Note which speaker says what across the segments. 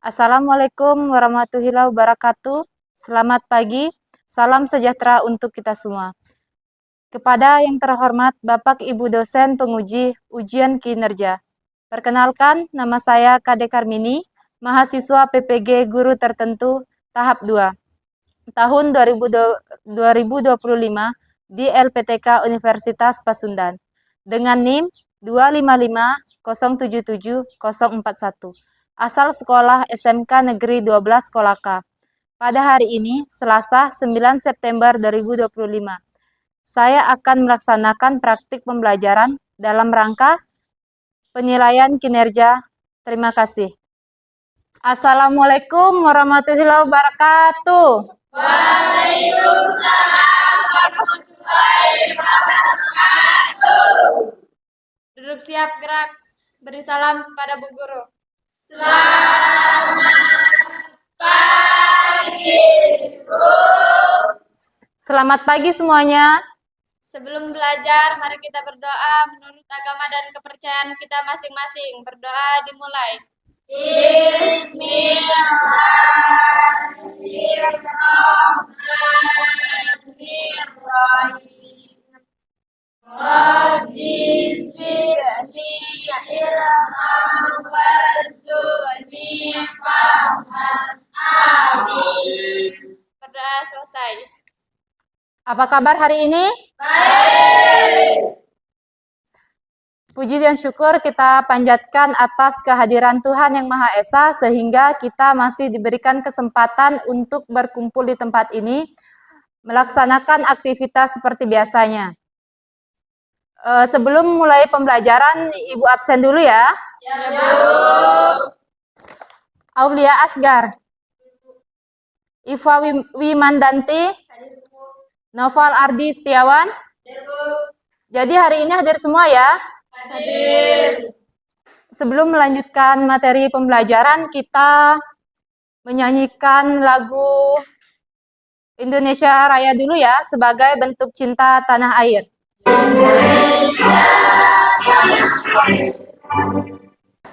Speaker 1: Assalamualaikum warahmatullahi wabarakatuh. Selamat pagi, salam sejahtera untuk kita semua. Kepada yang terhormat Bapak Ibu dosen penguji ujian kinerja. Perkenalkan, nama saya Kade Karmini, mahasiswa PPG Guru Tertentu tahap 2, tahun 2025 di LPTK Universitas Pasundan dengan NIM 255077041. Asal sekolah SMK Negeri 12 Kolaka. Pada hari ini, Selasa 9 September 2025, saya akan melaksanakan praktik pembelajaran dalam rangka penilaian kinerja. Terima kasih. Assalamualaikum warahmatullahi wabarakatuh.
Speaker 2: Waalaikumsalam warahmatullahi wabarakatuh.
Speaker 3: Duduk siap, gerak. Beri salam kepada Bu Guru.
Speaker 2: Selamat pagi, Bu.
Speaker 1: Selamat pagi semuanya.
Speaker 3: Sebelum belajar, mari kita berdoa menurut agama dan kepercayaan kita masing-masing. Berdoa dimulai.
Speaker 2: Bismillahirrahmanirrahim. Rabbi zidni ilman warzuqni fahman. Amin.
Speaker 3: Berdoa selesai.
Speaker 1: Apa kabar hari ini?
Speaker 2: Baik.
Speaker 1: Puji dan syukur kita panjatkan atas kehadiran Tuhan Yang Maha Esa sehingga kita masih diberikan kesempatan untuk berkumpul di tempat ini, melaksanakan aktivitas seperti biasanya. Sebelum mulai pembelajaran, Ibu absen dulu ya.
Speaker 2: Ya, Bu.
Speaker 1: Aulia Asgar, Iva Wimandanti, Noval Ardi Setiawan.
Speaker 2: Ya, Bu.
Speaker 1: Jadi hari ini hadir semua ya.
Speaker 2: Hadir.
Speaker 1: Sebelum melanjutkan materi pembelajaran, kita menyanyikan lagu Indonesia Raya dulu ya, sebagai bentuk cinta tanah air.
Speaker 2: Indonesia tanah air.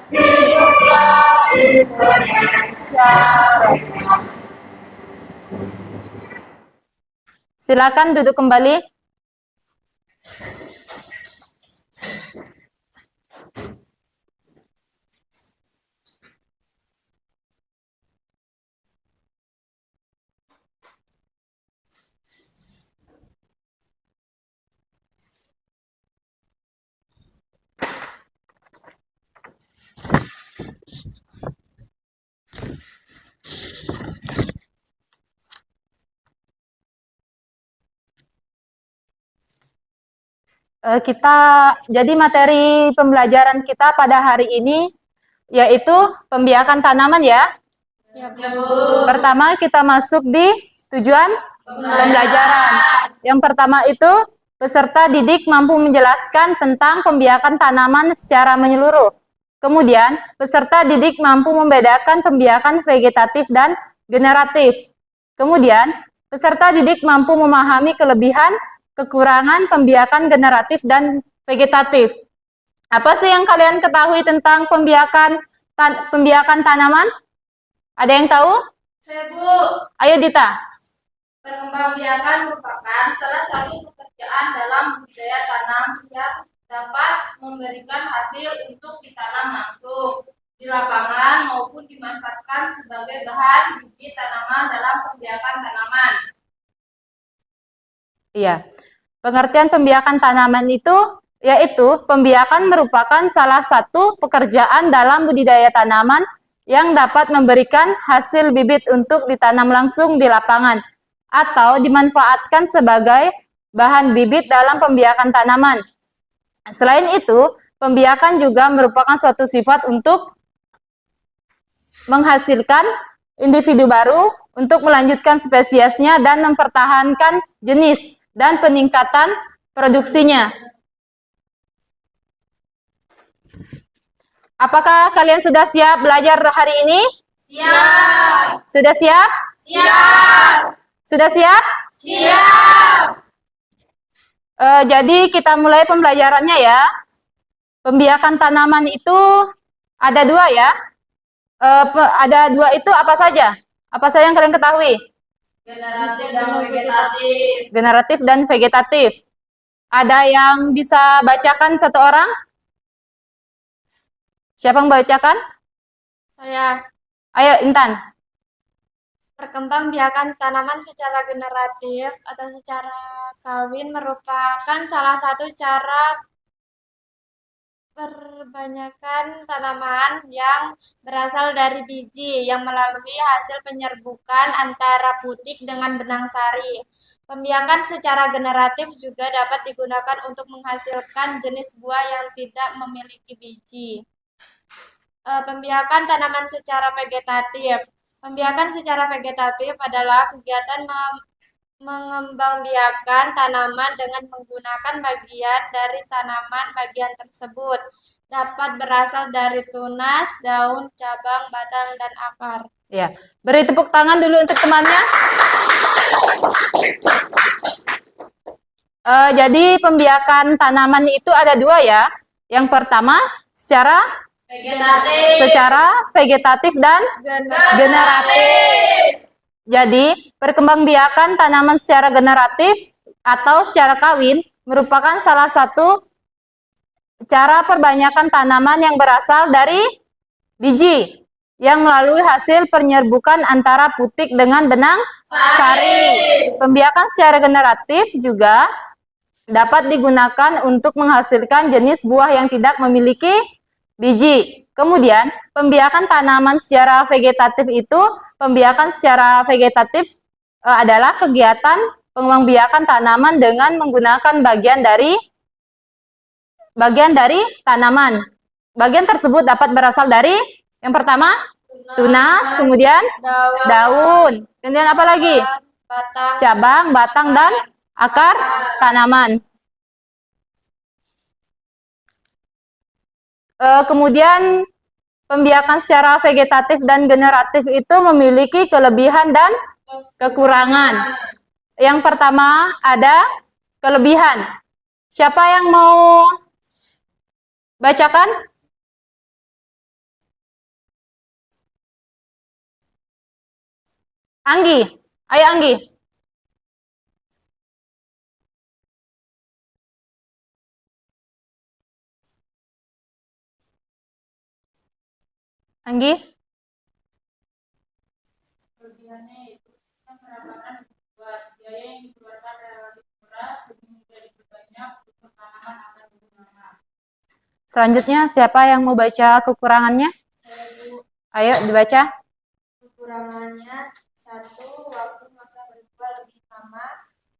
Speaker 2: Hiduplah Indonesia Raya.
Speaker 1: Silakan duduk kembali. Jadi materi pembelajaran kita pada hari ini yaitu pembiakan tanaman ya.
Speaker 2: Ya, Bu.
Speaker 1: Pertama kita masuk di tujuan pembelajaran. Yang pertama itu peserta didik mampu menjelaskan tentang pembiakan tanaman secara menyeluruh. Kemudian peserta didik mampu membedakan pembiakan vegetatif dan generatif. Kemudian peserta didik mampu memahami kelebihan kekurangan pembiakan generatif dan vegetatif. Apa sih yang kalian ketahui tentang pembiakan tanaman? Ada yang tahu?
Speaker 2: Saya, Bu.
Speaker 1: Ayo Dita.
Speaker 2: Pengembangbiakan merupakan salah satu pekerjaan dalam budidaya tanam yang dapat memberikan hasil untuk ditanam langsung di lapangan maupun dimanfaatkan sebagai bahan bibit tanaman dalam pembiakan tanaman.
Speaker 1: Iya. Pengertian pembiakan tanaman itu yaitu pembiakan merupakan salah satu pekerjaan dalam budidaya tanaman yang dapat memberikan hasil bibit untuk ditanam langsung di lapangan atau dimanfaatkan sebagai bahan bibit dalam pembiakan tanaman. Selain itu, pembiakan juga merupakan suatu sifat untuk menghasilkan individu baru untuk melanjutkan spesiesnya dan mempertahankan jenis dan peningkatan produksinya. Apakah kalian sudah siap belajar hari ini?
Speaker 2: Siap.
Speaker 1: Sudah siap?
Speaker 2: Siap.
Speaker 1: Sudah siap?
Speaker 2: Siap.
Speaker 1: Jadi kita mulai pembelajarannya ya. Pembiakan tanaman itu ada dua ya. Ada dua itu apa saja? Apa saja yang kalian ketahui?
Speaker 2: Generatif dan vegetatif.
Speaker 1: Generatif dan vegetatif. Ada yang bisa bacakan satu orang? Siapa yang bacakan?
Speaker 3: Saya.
Speaker 1: Ayo, Intan.
Speaker 3: Perkembangbiakan tanaman secara generatif atau secara kawin merupakan salah satu cara perbanyakan tanaman yang berasal dari biji yang melalui hasil penyerbukan antara putik dengan benang sari. Pembiakan secara generatif juga dapat digunakan untuk menghasilkan jenis buah yang tidak memiliki biji. Pembiakan tanaman secara vegetatif. Pembiakan secara vegetatif adalah kegiatan mengembangbiakan tanaman dengan menggunakan bagian dari tanaman bagian tersebut. Dapat berasal dari tunas, daun, cabang, batang, dan akar.
Speaker 1: Ya, beri tepuk tangan dulu untuk temannya. Jadi pembiakan tanaman itu ada dua ya. Yang pertama secara vegetatif dan generatif. Jadi perkembangbiakan tanaman secara generatif atau secara kawin merupakan salah satu cara perbanyakan tanaman yang berasal dari biji yang melalui hasil penyerbukan antara putik dengan benang sari. Pembiakan secara generatif juga dapat digunakan untuk menghasilkan jenis buah yang tidak memiliki biji. Kemudian, pembiakan tanaman secara vegetatif itu, pembiakan secara vegetatif adalah kegiatan pengembangbiakan tanaman dengan menggunakan bagian dari tanaman. Bagian tersebut dapat berasal dari yang pertama tunas, kemudian daun, kemudian apa lagi? Cabang, batang, dan akar tanaman. Kemudian pembiakan secara vegetatif dan generatif itu memiliki kelebihan dan kekurangan. Yang pertama ada kelebihan. Siapa yang mau bacakan? Anggi, ayo Anggi. Anggi?
Speaker 2: Kelebihannya itu pendapatan buat biaya yang dikeluarkan relatif murah, kemudian diperbanyak untuk tanaman akan berguna.
Speaker 1: Selanjutnya siapa yang mau baca kekurangannya? Ayo dibaca.
Speaker 3: Kekurangannya, 1. Waktu masa berbuah lebih lama.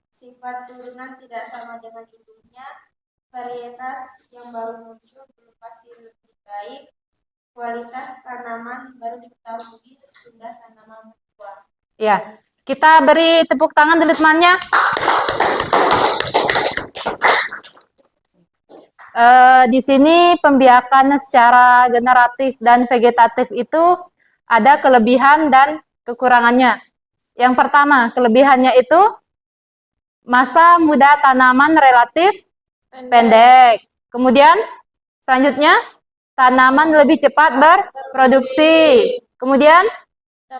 Speaker 3: Sifat turunan tidak sama dengan induknya. Varietas yang baru muncul belum pasti lebih baik. Kualitas tanaman baru diketahui sesudah tanaman berbuah.
Speaker 1: Ya, kita beri tepuk tangan dulu temannya. Di sini pembiakan secara generatif dan vegetatif itu ada kelebihan dan kekurangannya. Yang pertama, kelebihannya itu masa muda tanaman relatif pendek. Kemudian selanjutnya tanaman lebih cepat berproduksi. Kemudian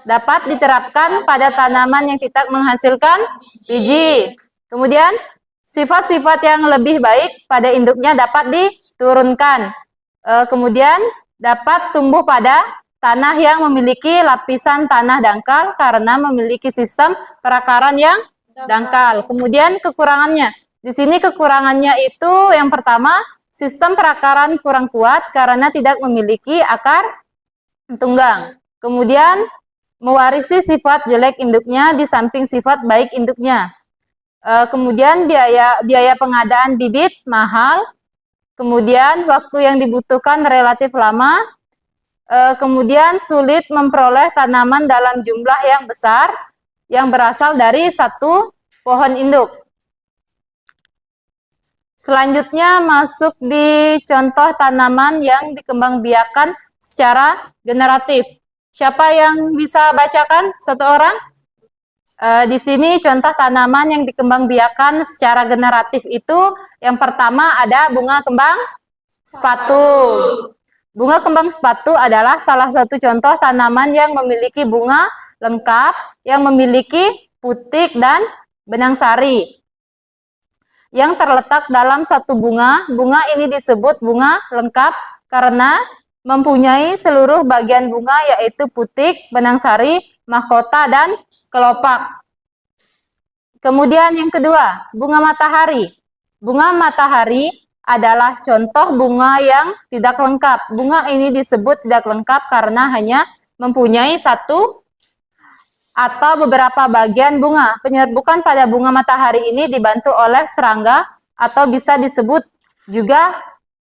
Speaker 1: dapat diterapkan pada tanaman yang tidak menghasilkan biji. Kemudian sifat-sifat yang lebih baik pada induknya dapat diturunkan. Kemudian dapat tumbuh pada tanah yang memiliki lapisan tanah dangkal karena memiliki sistem perakaran yang dangkal. Kemudian kekurangannya. Di sini kekurangannya itu yang pertama, sistem perakaran kurang kuat karena tidak memiliki akar tunggang. Kemudian mewarisi sifat jelek induknya di samping sifat baik induknya. Kemudian biaya pengadaan bibit mahal. Kemudian waktu yang dibutuhkan relatif lama. Kemudian sulit memperoleh tanaman dalam jumlah yang besar yang berasal dari satu pohon induk. Selanjutnya masuk di contoh tanaman yang dikembangbiakan secara generatif. Siapa yang bisa bacakan? Satu orang? Di sini contoh tanaman yang dikembangbiakan secara generatif itu yang pertama ada bunga kembang sepatu. Bunga kembang sepatu adalah salah satu contoh tanaman yang memiliki bunga lengkap, yang memiliki putik dan benang sari. Yang terletak dalam satu bunga, bunga ini disebut bunga lengkap karena mempunyai seluruh bagian bunga yaitu putik, benang sari, mahkota, dan kelopak. Kemudian yang kedua, bunga matahari. Bunga matahari adalah contoh bunga yang tidak lengkap. Bunga ini disebut tidak lengkap karena hanya mempunyai satu atau beberapa bagian bunga. Penyerbukan pada bunga matahari ini dibantu oleh serangga atau bisa disebut juga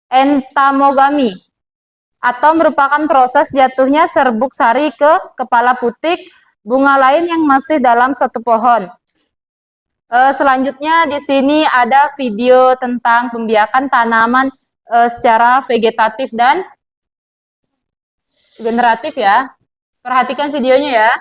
Speaker 1: entomogami, atau merupakan proses jatuhnya serbuk sari ke kepala putik bunga lain yang masih dalam satu pohon. Selanjutnya di sini ada video tentang pembiakan tanaman secara vegetatif dan generatif ya. Perhatikan videonya ya.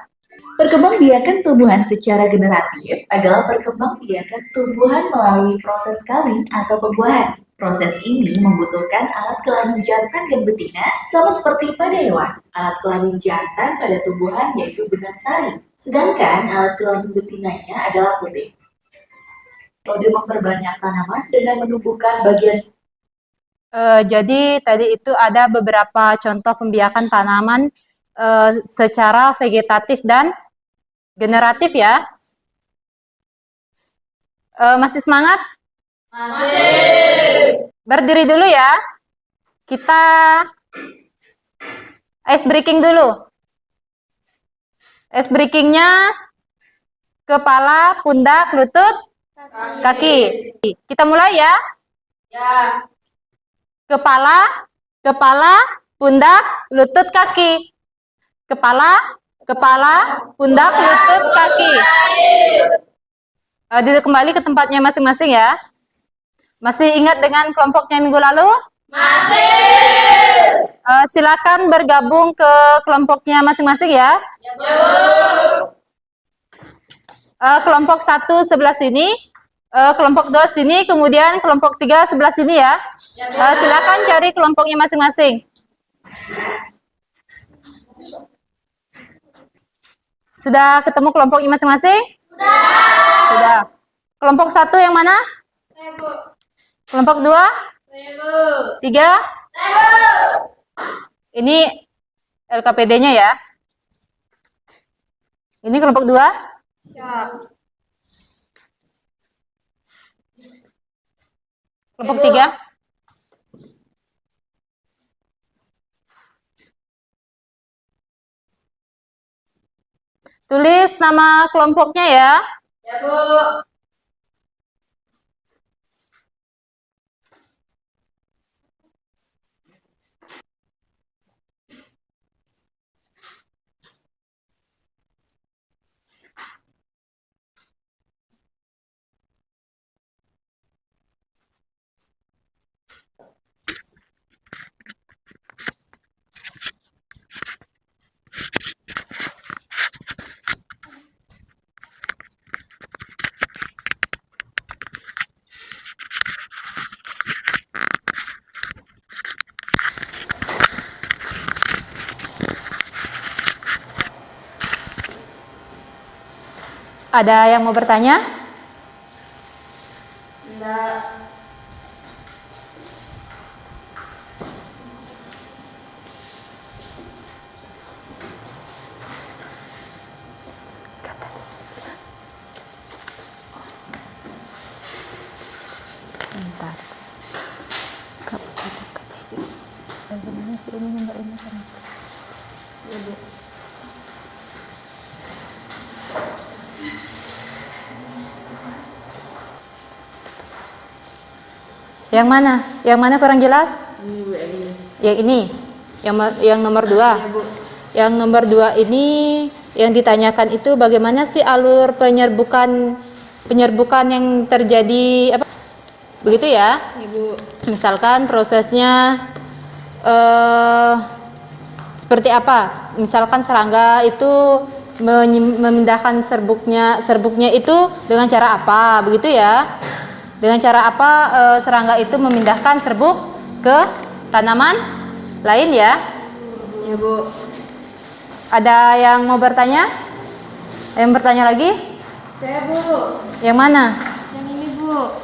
Speaker 4: Perkembangbiakan tumbuhan secara generatif adalah perkembangbiakan tumbuhan melalui proses kawin atau pembuahan. Proses ini membutuhkan alat kelamin jantan dan betina sama seperti pada hewan. Alat kelamin jantan pada tumbuhan yaitu benang sari, sedangkan alat kelamin betinanya adalah putik. Metode memperbanyak tanaman dengan menumbuhkan bagian.
Speaker 1: Jadi tadi itu ada beberapa contoh pembiakan tanaman secara vegetatif dan generatif ya. Masih semangat?
Speaker 2: Masih.
Speaker 1: Berdiri dulu ya. Kita ice breaking dulu. Ice breakingnya kepala, pundak, lutut, kaki. Kita mulai ya.
Speaker 2: Ya.
Speaker 1: Kepala, pundak, lutut, kaki. Kepala, pundak, lutut, kaki. Duduk kembali ke tempatnya masing-masing ya. Masih ingat dengan kelompoknya minggu lalu?
Speaker 2: Masih.
Speaker 1: Silakan bergabung ke kelompoknya masing-masing ya.
Speaker 2: Ya, Bu.
Speaker 1: Kelompok 1 sebelah sini, kelompok 2 sini, kemudian kelompok 3 sebelah sini ya. Silakan cari kelompoknya masing-masing. Sudah ketemu kelompoknya masing-masing? Sudah. Kelompok 1 yang mana?
Speaker 2: Saya, Bu.
Speaker 1: Kelompok 2?
Speaker 2: Saya, Bu.
Speaker 1: 3?
Speaker 2: Saya, Bu.
Speaker 1: Ini LKPD-nya ya. Ini kelompok 2?
Speaker 2: Siap.
Speaker 1: Kelompok 3? Tulis nama kelompoknya ya.
Speaker 2: Ya, Bu.
Speaker 1: Ada yang mau bertanya?
Speaker 2: Enggak.
Speaker 1: Bentar. Bagaimana sih ini nomor ini kan?
Speaker 2: Ya, Bu.
Speaker 1: Yang mana? Yang mana kurang jelas?
Speaker 2: Ini, Bu, ini.
Speaker 1: Yang ini. Yang nomor 2.
Speaker 2: Ya, Bu.
Speaker 1: Yang nomor 2 ini yang ditanyakan itu bagaimana sih alur penyerbukan yang terjadi apa? Begitu ya?
Speaker 2: Ya, Bu.
Speaker 1: Misalkan prosesnya seperti apa? Misalkan serangga itu memindahkan serbuknya itu dengan cara apa? Begitu ya? Dengan cara apa serangga itu memindahkan serbuk ke tanaman lain ya.
Speaker 2: Ya, Bu.
Speaker 1: Ada yang mau bertanya? Yang bertanya lagi?
Speaker 3: Saya, Bu.
Speaker 1: Yang mana?
Speaker 3: Yang ini, Bu.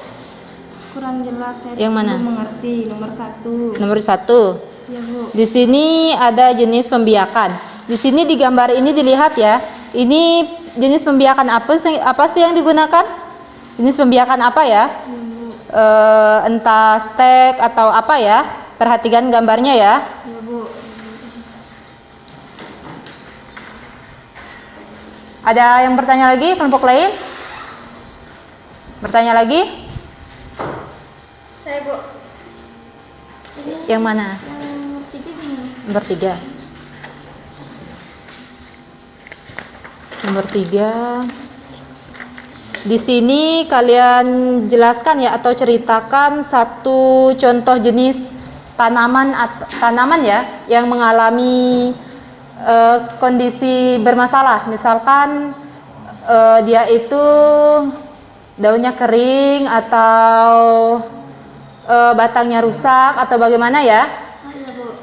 Speaker 3: Kurang jelas, saya
Speaker 1: Yang mana?
Speaker 3: belum mengerti. Nomor 1.
Speaker 1: Nomor 1.
Speaker 3: Ya, Bu.
Speaker 1: Di sini ada jenis pembiakan. Di sini di gambar ini dilihat ya. Ini jenis pembiakan apa sih yang digunakan? Jenis pembiakan apa ya? Entah stek atau apa ya? Perhatikan gambarnya ya.
Speaker 3: Ya, Bu.
Speaker 1: Ada yang bertanya lagi? Kelompok lain? Bertanya lagi?
Speaker 3: Saya, Bu.
Speaker 1: Yang mana?
Speaker 3: Yang nomor 3 gimana?
Speaker 1: Nomor 3. Nomor 3. Di sini kalian jelaskan ya atau ceritakan satu contoh jenis tanaman ya yang mengalami kondisi bermasalah. Misalkan dia itu daunnya kering atau batangnya rusak atau bagaimana ya?
Speaker 3: Iya, Bu.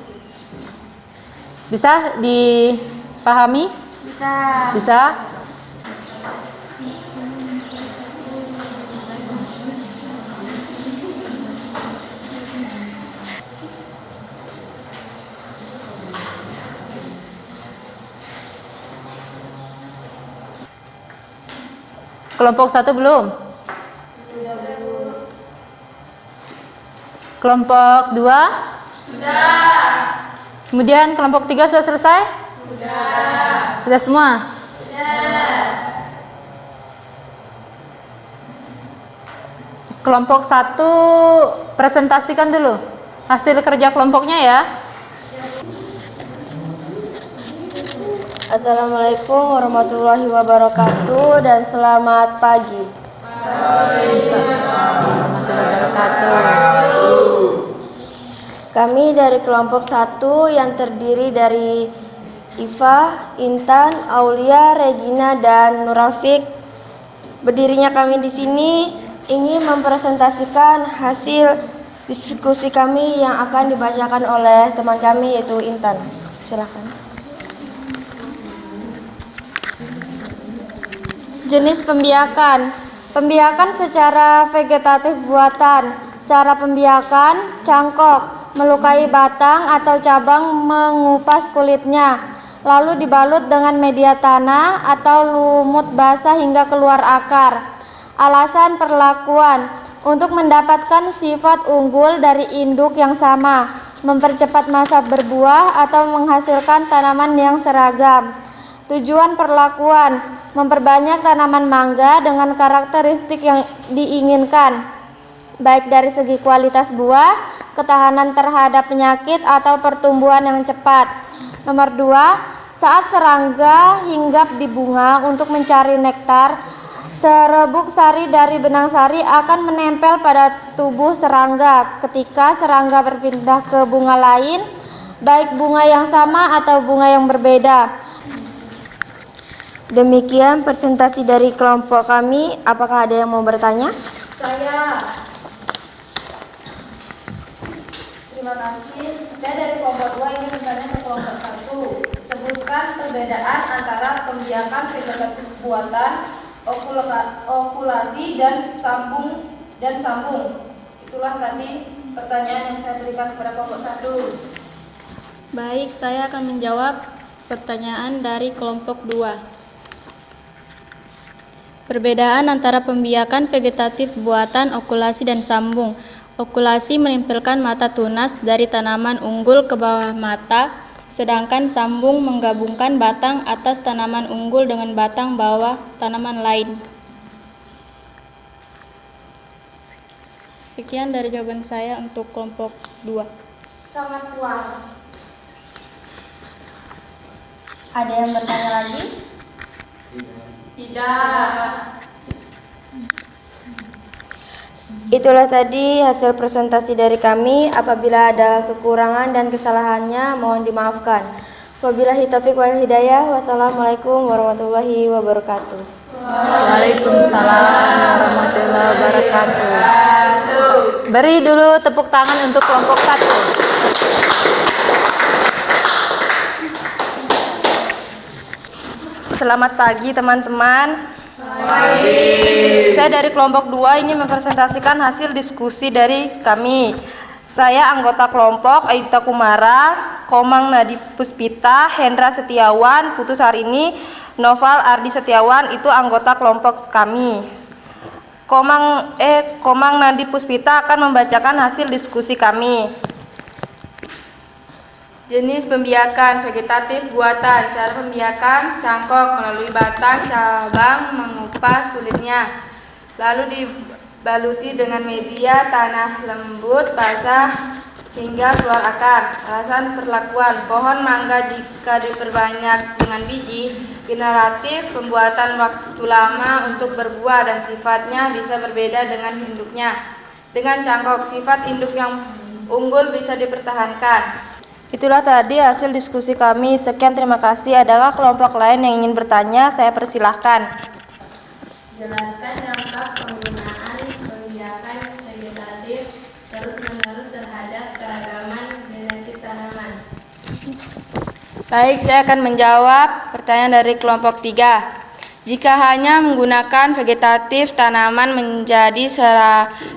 Speaker 1: Bisa dipahami?
Speaker 3: Bisa.
Speaker 1: Bisa? Kelompok 1 belum? Kelompok 2?
Speaker 2: Sudah.
Speaker 1: Kemudian kelompok 3 sudah selesai? Sudah semua? Kelompok 1 presentasikan dulu hasil kerja kelompoknya ya.
Speaker 3: Assalamualaikum warahmatullahi wabarakatuh dan selamat pagi.
Speaker 1: Warahmatullahi wabarakatuh.
Speaker 3: Kami dari kelompok 1 yang terdiri dari Iva, Intan, Aulia, Regina, dan Nurafik. Berdirinya kami di sini ingin mempresentasikan hasil diskusi kami yang akan dibacakan oleh teman kami yaitu Intan. Silakan. Jenis pembiakan. Pembiakan secara vegetatif buatan. Cara pembiakan, cangkok, melukai batang atau cabang, mengupas kulitnya, lalu dibalut dengan media tanah atau lumut basah hingga keluar akar. Alasan perlakuan, untuk mendapatkan sifat unggul dari induk yang sama, mempercepat masa berbuah atau menghasilkan tanaman yang seragam. Tujuan perlakuan, memperbanyak tanaman mangga dengan karakteristik yang diinginkan, baik dari segi kualitas buah, ketahanan terhadap penyakit, atau pertumbuhan yang cepat. Nomor 2, saat serangga hinggap di bunga untuk mencari nektar, serebuk sari dari benang sari akan menempel pada tubuh serangga. Ketika serangga berpindah ke bunga lain, baik bunga yang sama atau bunga yang berbeda. Demikian presentasi dari kelompok kami. Apakah ada yang mau bertanya?
Speaker 2: Saya. Terima kasih. Saya dari kelompok 2 ingin bertanya ke kelompok 1. Sebutkan perbedaan antara pembiakan vegetatif buatan, okulasi dan sambung. Itulah tadi pertanyaan yang saya berikan kepada kelompok 1.
Speaker 5: Baik, saya akan menjawab pertanyaan dari kelompok 2. Perbedaan antara pembiakan vegetatif buatan, okulasi, dan sambung. Okulasi menempelkan mata tunas dari tanaman unggul ke bawah mata, sedangkan sambung menggabungkan batang atas tanaman unggul dengan batang bawah tanaman lain. Sekian dari jawaban saya untuk kelompok 2.
Speaker 2: Sangat puas.
Speaker 3: Ada yang bertanya lagi?
Speaker 2: Tidak.
Speaker 3: Itulah tadi hasil presentasi dari kami. Apabila ada kekurangan dan kesalahannya, mohon dimaafkan. Wabillahi taufiq wal hidayah. Wassalamualaikum warahmatullahi wabarakatuh.
Speaker 1: Waalaikumsalam warahmatullahi wabarakatuh. Beri dulu tepuk tangan untuk kelompok 1.
Speaker 2: Selamat pagi teman-teman. Saya dari kelompok 2 ingin mempresentasikan hasil diskusi dari kami. Saya anggota kelompok Aita Kumara, Komang Nadi Puspita, Hendra Setiawan, Putu Sarini, Noval Ardi Setiawan itu anggota kelompok kami. Komang Nadi Puspita akan membacakan hasil diskusi kami. Jenis pembiakan vegetatif buatan. Cara pembiakan cangkok melalui batang cabang mengupas kulitnya, lalu dibaluti dengan media tanah lembut basah hingga keluar akar. Alasan perlakuan pohon mangga jika diperbanyak dengan biji. Generatif pembuatan waktu lama untuk berbuah dan sifatnya bisa berbeda dengan induknya. Dengan cangkok sifat induk yang unggul bisa dipertahankan. Itulah tadi hasil diskusi kami. Sekian, terima kasih. Adakah kelompok lain yang ingin bertanya? Saya persilahkan.
Speaker 5: Jelaskan dampak penggunaan pembiakan vegetatif terus-menerus terhadap keragaman genetik tanaman.
Speaker 2: Baik, saya akan menjawab pertanyaan dari kelompok 3. Jika hanya menggunakan vegetatif, tanaman menjadi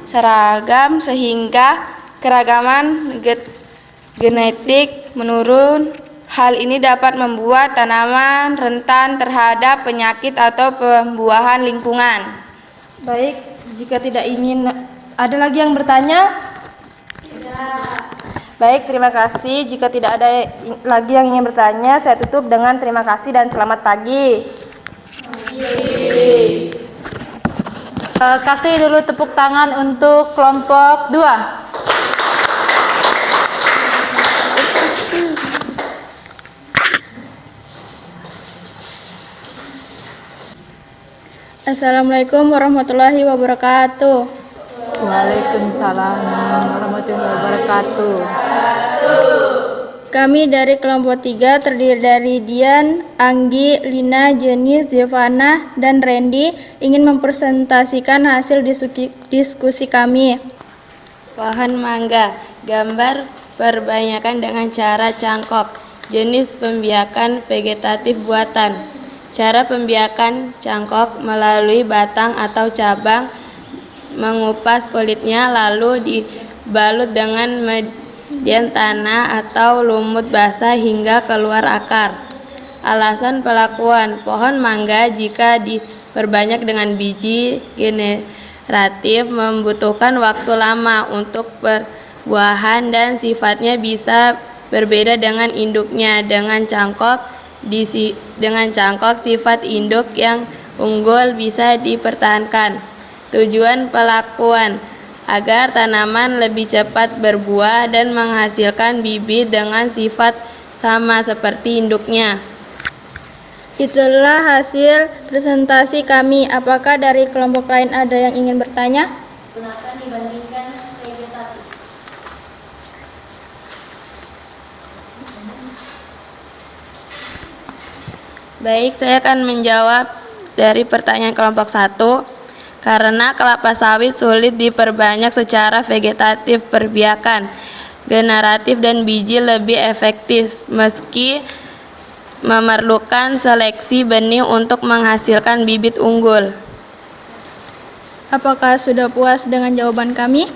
Speaker 2: seragam sehingga keragaman genetik menurun. Hal ini dapat membuat tanaman rentan terhadap penyakit atau pembuahan lingkungan. Baik, jika tidak ingin, ada lagi yang bertanya? Baik, terima kasih. Jika tidak ada lagi yang ingin bertanya, saya tutup dengan terima kasih dan selamat pagi.
Speaker 1: Kasih dulu tepuk tangan untuk kelompok 2.
Speaker 5: Assalamualaikum warahmatullahi wabarakatuh.
Speaker 1: Waalaikumsalam warahmatullahi wabarakatuh.
Speaker 5: Kami dari kelompok 3 terdiri dari Dian, Anggi, Lina, Jenny, Zevana, dan Randy ingin mempresentasikan hasil diskusi kami.
Speaker 6: Pohon mangga, gambar perbanyakan dengan cara cangkok. Jenis pembiakan vegetatif buatan. Cara pembiakan cangkok melalui batang atau cabang, mengupas kulitnya lalu dibalut dengan median tanah atau lumut basah hingga keluar akar. Alasan pelakuan pohon mangga jika diperbanyak dengan biji generatif membutuhkan waktu lama untuk perbuahan dan sifatnya bisa berbeda dengan induknya. Dengan cangkok sifat induk yang unggul bisa dipertahankan. Tujuan pelakuan agar tanaman lebih cepat berbuah dan menghasilkan bibit dengan sifat sama seperti induknya.
Speaker 5: Itulah hasil presentasi kami. Apakah dari kelompok lain ada yang ingin bertanya?
Speaker 6: Kenapa dibandingkan vegetatif? Baik, saya akan menjawab dari pertanyaan kelompok 1. Karena kelapa sawit sulit diperbanyak secara vegetatif, perbiakan generatif dan biji lebih efektif meski memerlukan seleksi benih untuk menghasilkan bibit unggul.
Speaker 5: Apakah sudah puas dengan jawaban kami?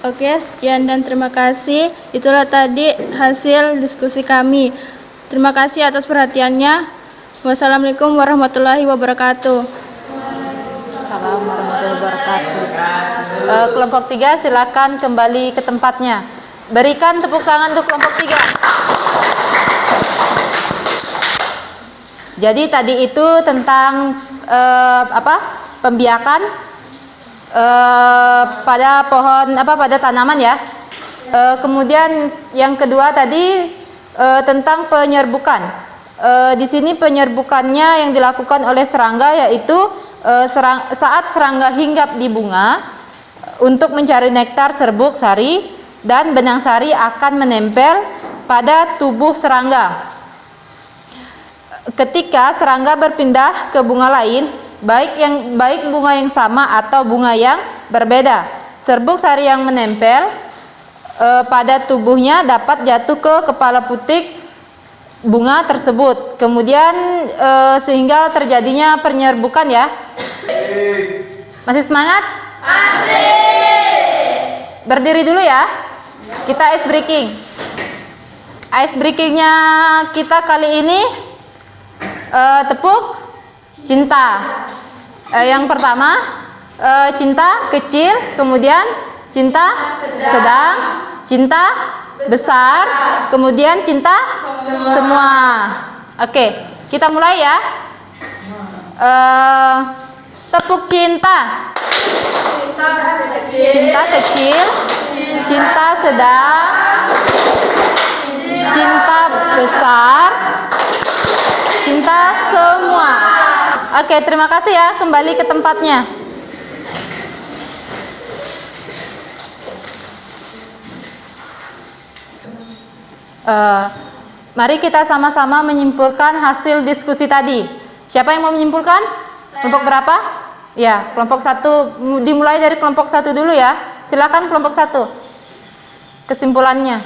Speaker 5: Oke, sekian dan terima kasih. Itulah tadi hasil diskusi kami. Terima kasih atas perhatiannya. Wassalamualaikum warahmatullahi wabarakatuh.
Speaker 1: Assalamualaikum warahmatullahi wabarakatuh. Kelompok 3 silakan kembali ke tempatnya. Berikan tepuk tangan untuk kelompok 3. Jadi tadi itu tentang pembiakan pada pohon pada tanaman ya. Kemudian yang kedua tadi tentang penyerbukan. Di sini penyerbukannya yang dilakukan oleh serangga yaitu saat serangga hinggap di bunga untuk mencari nektar, serbuk, sari, dan benang sari akan menempel pada tubuh serangga. Ketika serangga berpindah ke bunga lain, baik bunga yang sama atau bunga yang berbeda, serbuk sari yang menempel pada tubuhnya dapat jatuh ke kepala putik bunga tersebut. Kemudian sehingga terjadinya penyerbukan ya. Masih semangat? Masih. Berdiri dulu ya. Kita ice breaking. Ice breakingnya kita kali ini tepuk cinta. Yang pertama cinta kecil, kemudian cinta sedang, cinta besar, kemudian cinta semua. Oke, kita mulai ya. Tepuk cinta. Cinta kecil, cinta sedang, cinta besar, cinta semua. Oke, terima kasih ya. Kembali ke tempatnya. Mari kita sama-sama menyimpulkan hasil diskusi tadi. Siapa yang mau menyimpulkan? Kelompok berapa? Ya, kelompok 1. Dimulai dari kelompok 1 dulu ya. Silakan kelompok 1. Kesimpulannya.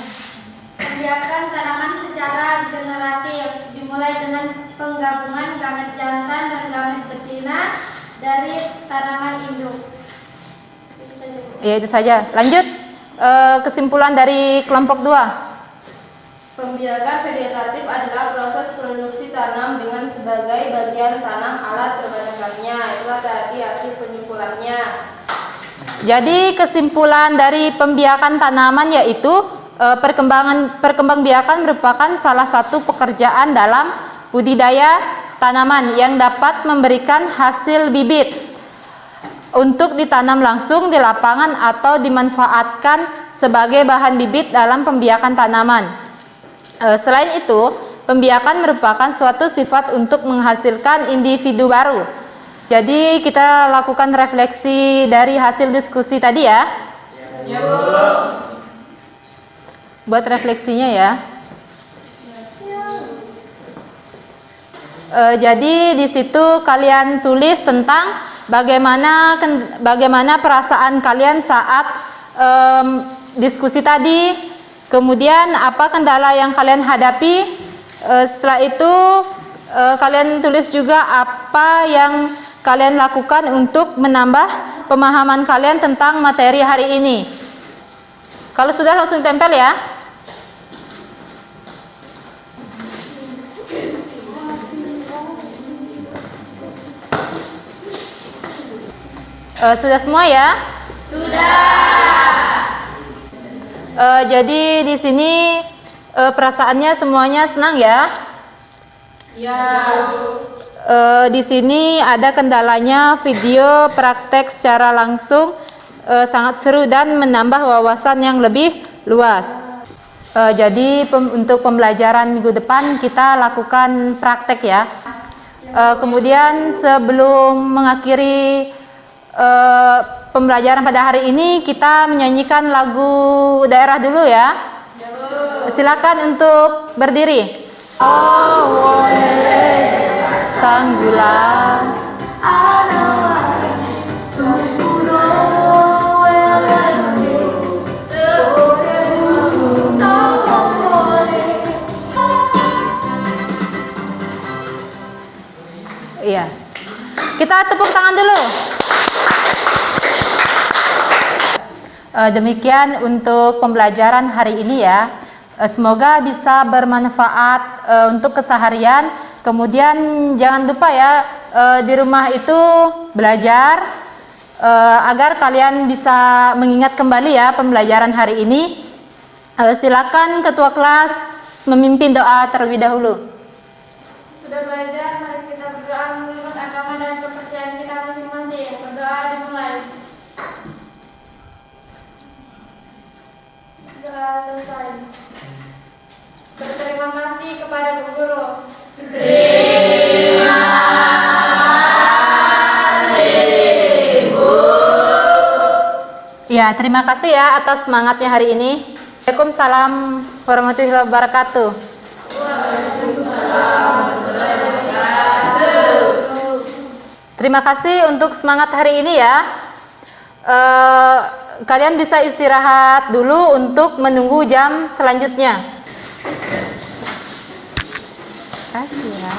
Speaker 3: Pembiakan tanaman secara generatif dimulai dengan penggabungan gamet jantan dan gamet betina dari tanaman induk. Itu saja, Bu.
Speaker 1: Ya, itu saja. Lanjut. Kesimpulan dari kelompok 2.
Speaker 2: Pembiakan vegetatif adalah proses produksi tanam dengan sebagai bagian tanam alat perbanakannya. Itulah tadi hasil penyimpulannya.
Speaker 1: Jadi kesimpulan dari pembiakan tanaman yaitu perkembangbiakan merupakan salah satu pekerjaan dalam budidaya tanaman yang dapat memberikan hasil bibit untuk ditanam langsung di lapangan atau dimanfaatkan sebagai bahan bibit dalam pembiakan tanaman. Selain itu, pembiakan merupakan suatu sifat untuk menghasilkan individu baru. Jadi kita lakukan refleksi dari hasil diskusi tadi ya. Buat refleksinya ya. Jadi di situ kalian tulis tentang bagaimana perasaan kalian saat diskusi tadi. Kemudian apa kendala yang kalian hadapi? Setelah itu kalian tulis juga apa yang kalian lakukan untuk menambah pemahaman kalian tentang materi hari ini. Kalau sudah langsung tempel ya. Sudah semua ya? Jadi di sini perasaannya semuanya senang ya?
Speaker 2: Ya.
Speaker 1: Di sini ada kendalanya video praktek secara langsung sangat seru dan menambah wawasan yang lebih luas. Jadi untuk pembelajaran minggu depan kita lakukan praktek ya. Kemudian sebelum mengakhiri pembelajaran pada hari ini kita menyanyikan lagu daerah dulu ya. Silakan untuk berdiri. Sanggulan Iya. Kita tepuk tangan dulu. Demikian untuk pembelajaran hari ini ya. Semoga bisa bermanfaat untuk keseharian. Kemudian jangan lupa ya di rumah itu belajar agar kalian bisa mengingat kembali ya pembelajaran hari ini. Silakan ketua kelas memimpin doa terlebih dahulu.
Speaker 3: Sudah belajar, mari kita berdoa menurut agama dan kepercayaan kita masing-masing. Berdoa dimulai. Doa selesai. Berterima kasih kepada Bu Guru.
Speaker 6: Terima kasih, Bu.
Speaker 1: Ya, terima kasih ya atas semangatnya hari ini. Waalaikumsalam warahmatullahi wabarakatuh. Terima kasih untuk semangat hari ini ya. Kalian bisa istirahat dulu untuk menunggu jam selanjutnya. kasih ya.